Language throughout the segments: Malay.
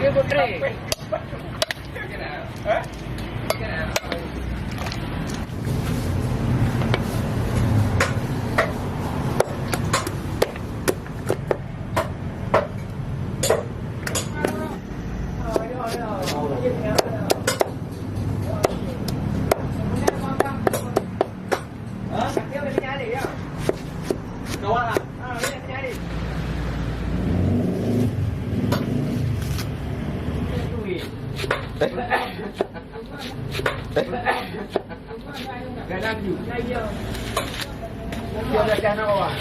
Dia bergerak. Eh? Ganang you. Dia dah kena bawah.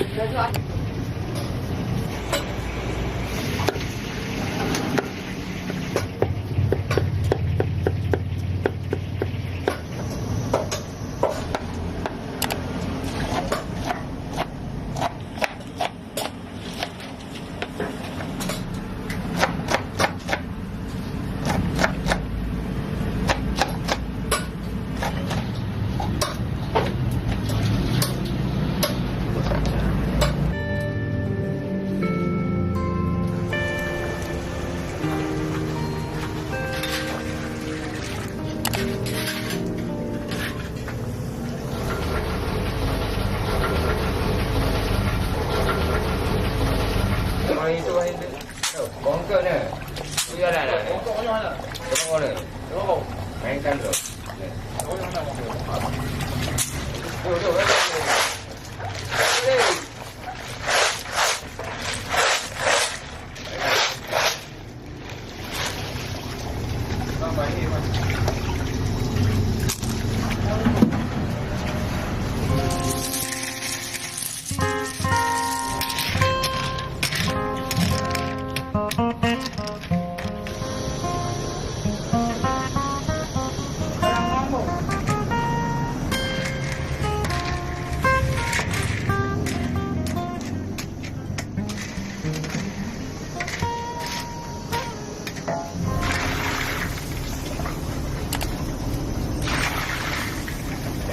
Itu itu. Bongkok ni. Dia dah dah. Bongkok mana? Bongkok ni. Bongkok. Mainkan tu. Oh, yang mana bongkok? Oh, tu. Eh. Sampai ni.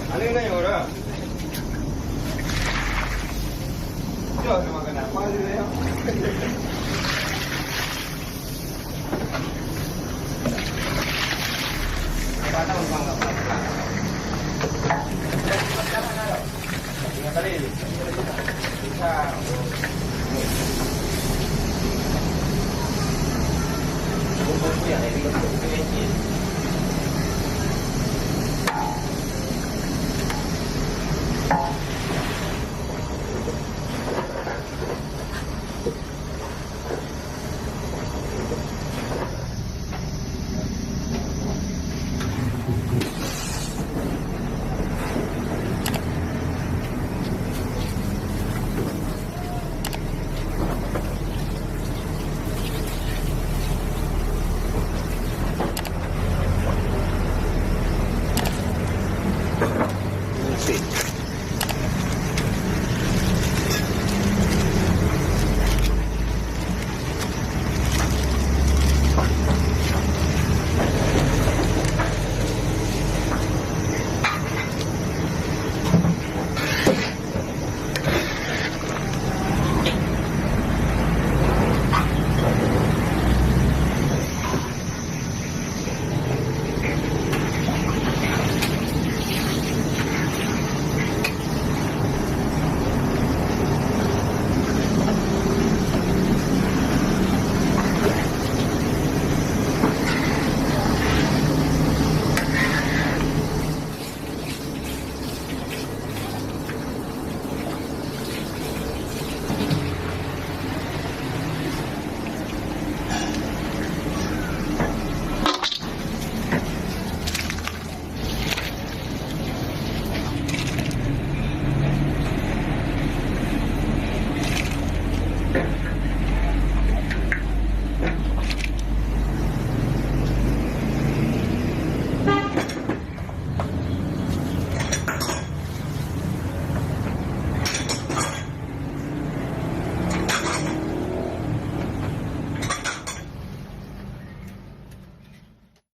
Alin na yung ora. Diyo, sama ka na. Pali na yun. Bata mo bang kapag? Tingnan ka rin. Isa. Bukod ko yan. Ibigay ko.